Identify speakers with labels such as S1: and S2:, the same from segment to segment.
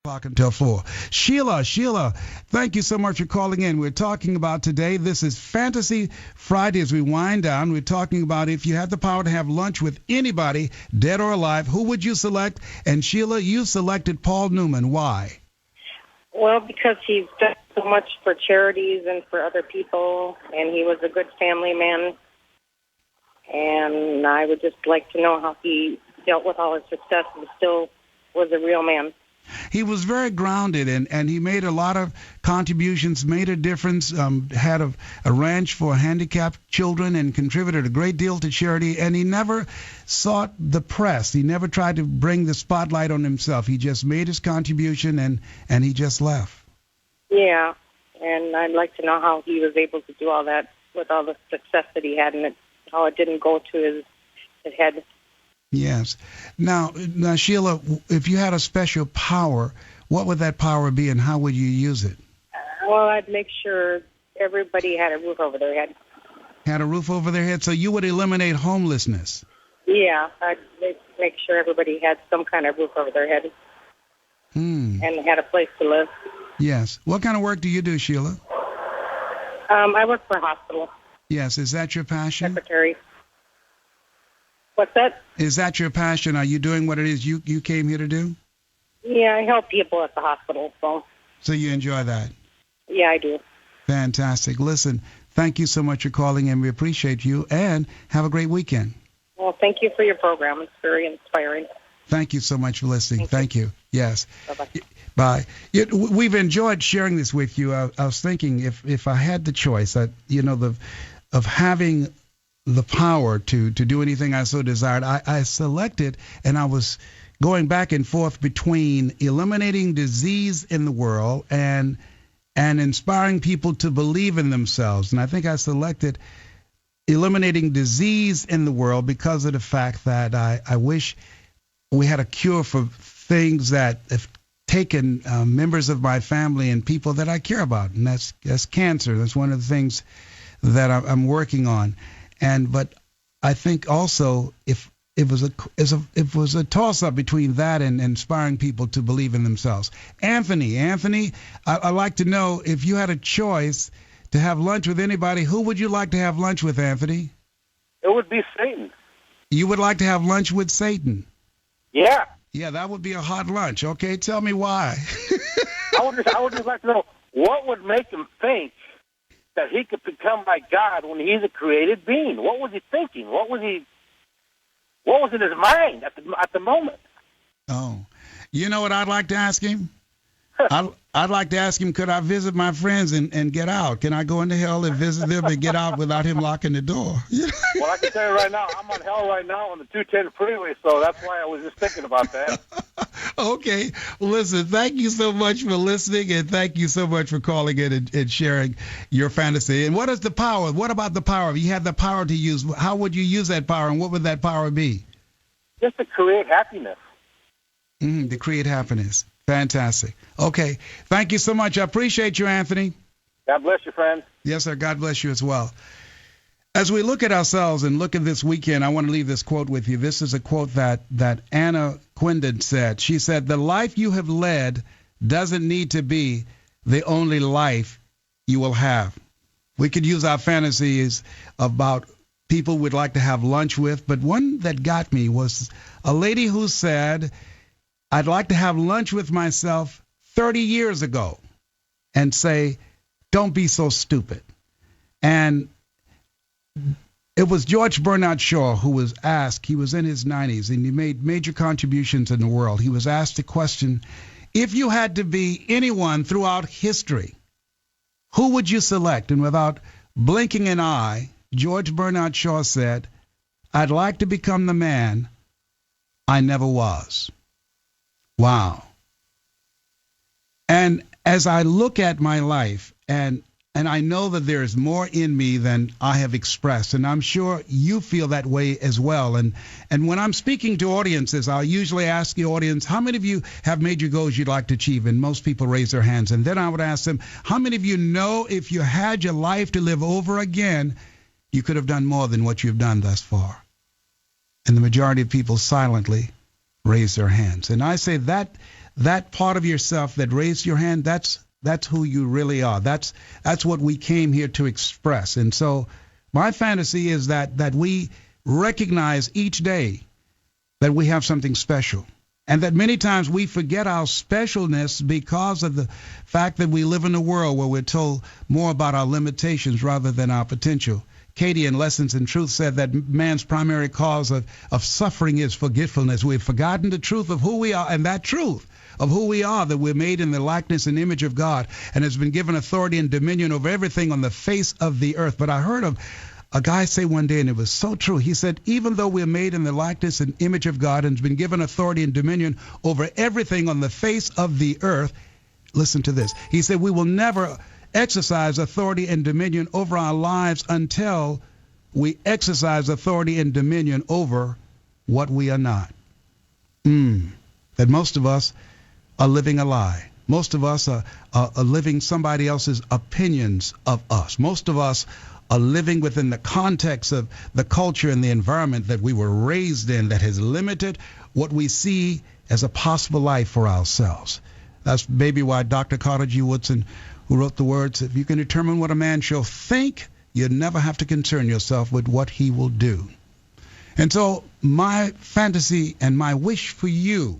S1: O'clock until 4. Sheila, thank you so much for calling in. We're talking about today, this is Fantasy Friday as we wind down. We're talking about if you had the power to have lunch with anybody, dead or alive, who would you select? And Sheila, you selected Paul Newman. Why?
S2: Well, because he's done so much for charities and for other people, and he was a good family man. And I would just like to know how he dealt with all his success and still was a real man.
S1: He was very grounded, and he made a lot of contributions, made a difference, had a ranch for handicapped children and contributed a great deal to charity, and he never sought the press. He never tried to bring the spotlight on himself. He just made his contribution, and he just left.
S2: Yeah, and I'd like to know how he was able to do all that with all the success that he had, and how it didn't go to his head.
S1: Yes. Now, Sheila, if you had a special power, what would that power be, and how would you use it?
S2: Well, I'd make sure everybody had a roof over their head.
S1: Had a roof over their head, so you would eliminate homelessness.
S2: Yeah, I'd make sure everybody had some kind of roof over their head and had a place to live.
S1: Yes. What kind of work do you do, Sheila?
S2: I work for a hospital.
S1: Yes. Is that your passion?
S2: Secretary. What's that?
S1: Is that your passion? Are you doing what it is you came here to do?
S2: Yeah, I help people at the hospital.
S1: So you enjoy that?
S2: Yeah, I do.
S1: Fantastic. Listen, thank you so much for calling in. We appreciate you, and have a great weekend.
S2: Well, thank you for your program. It's very inspiring.
S1: Thank you so much for listening. Thank you. Yes.
S2: Bye-bye.
S1: Bye. We've enjoyed sharing this with you. I was thinking if I had the choice, of having the power to do anything I so desired, I selected, and I was going back and forth between eliminating disease in the world and inspiring people to believe in themselves. And I think I selected eliminating disease in the world because of the fact that I wish we had a cure for things that have taken members of my family and people that I care about, and that's cancer. That's one of the things that I'm working on. But I think also if it was a toss-up between that and inspiring people to believe in themselves. Anthony, I'd like to know if you had a choice to have lunch with anybody, who would you like to have lunch with, Anthony?
S3: It would be Satan.
S1: You would like to have lunch with Satan?
S3: Yeah.
S1: Yeah, that would be a hot lunch. Okay, tell me why.
S3: I would just like to know what would make him think that he could become like God when he's a created being. What was he thinking? What was in his mind at the moment?
S1: Oh, you know what I'd like to ask him? I'd like to ask him, could I visit my friends and get out? Can I go into hell and visit them and get out without him locking the door?
S3: Well, I can tell you right now, I'm on hell right now on the 210 freeway, so that's why I was just thinking about that.
S1: Okay. Well, listen, thank you so much for listening, and thank you so much for calling in and sharing your fantasy. And what is the power? What about the power? If you had the power to use, how would you use that power, and what would that power be?
S3: Just to create happiness.
S1: To create happiness. Fantastic. Okay. Thank you so much. I appreciate you, Anthony.
S3: God bless you, friend.
S1: Yes, sir. God bless you as well. As we look at ourselves and look at this weekend, I want to leave this quote with you. This is a quote that Anna Quindon said. She said, "The life you have led doesn't need to be the only life you will have." We could use our fantasies about people we'd like to have lunch with, but one that got me was a lady who said, "I'd like to have lunch with myself 30 years ago and say, don't be so stupid." And it was George Bernard Shaw who was asked, he was in his 90s and he made major contributions in the world. He was asked the question, if you had to be anyone throughout history, who would you select? And without blinking an eye, George Bernard Shaw said, "I'd like to become the man I never was." Wow. And as I look at my life, and I know that there is more in me than I have expressed, and I'm sure you feel that way as well. And when I'm speaking to audiences, I'll usually ask the audience, how many of you have major goals you'd like to achieve? And most people raise their hands. And then I would ask them, how many of you know if you had your life to live over again, you could have done more than what you've done thus far? And the majority of people silently raise their hands. And I say that that part of yourself that raised your hand, that's who you really are. That's what we came here to express. And so my fantasy is that we recognize each day that we have something special, and that many times we forget our specialness because of the fact that we live in a world where we're told more about our limitations rather than our potential. Katie in Lessons in Truth said that man's primary cause of suffering is forgetfulness. We've forgotten the truth of who we are, and that truth of who we are, that we're made in the likeness and image of God and has been given authority and dominion over everything on the face of the earth. But I heard of a guy say one day, and it was so true. He said, even though we're made in the likeness and image of God and has been given authority and dominion over everything on the face of the earth, listen to this. He said, we will never exercise authority and dominion over our lives until we exercise authority and dominion over what we are not. That most of us are living a lie. Most of us are living somebody else's opinions of us. Most of us are living within the context of the culture and the environment that we were raised in that has limited what we see as a possible life for ourselves. That's maybe why Dr. Carter G. Woodson, who wrote the words, if you can determine what a man shall think, you never have to concern yourself with what he will do. And so my fantasy and my wish for you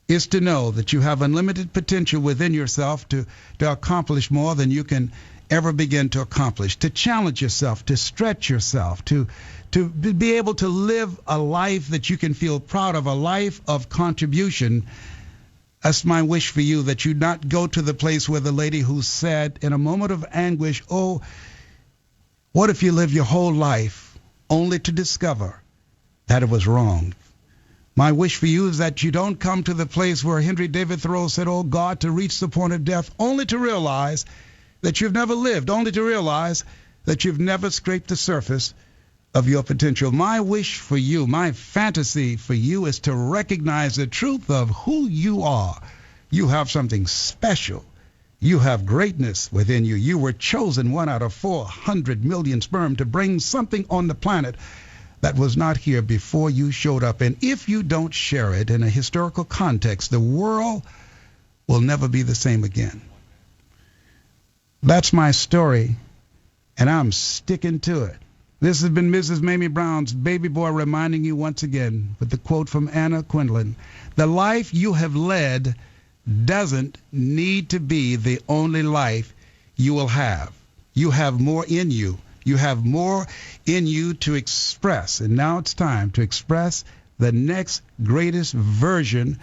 S1: is to know that you have unlimited potential within yourself to accomplish more than you can ever begin to accomplish, to challenge yourself, to stretch yourself, to be able to live a life that you can feel proud of, a life of contribution. That's my wish for you, that you not go to the place where the lady who said in a moment of anguish, oh, what if you live your whole life only to discover that it was wrong? My wish for you is that you don't come to the place where Henry David Thoreau said, oh God, to reach the point of death, only to realize that you've never lived, only to realize that you've never scraped the surface of your potential. My wish for you, my fantasy for you is to recognize the truth of who you are. You have something special. You have greatness within you. You were chosen 1 out of 400 million sperm to bring something on the planet that was not here before you showed up. And if you don't share it in a historical context, the world will never be the same again. That's my story, and I'm sticking to it. This has been Mrs. Mamie Brown's Baby Boy, reminding you once again with the quote from Anna Quindlen: the life you have led doesn't need to be the only life you will have. You have more in you. You have more in you to express, and now it's time to express the next greatest version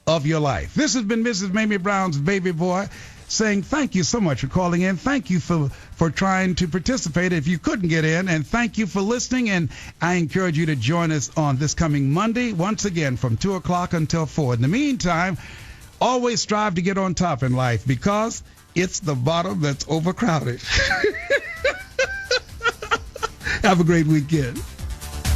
S1: of your life. This has been Mrs. Mamie Brown's Baby Boy, saying thank you so much for calling in. Thank you for trying to participate if you couldn't get in, and thank you for listening. And I encourage you to join us on this coming Monday, once again, from 2 o'clock until 4. In the meantime, always strive to get on top in life, because it's the bottom that's overcrowded. Have a great weekend.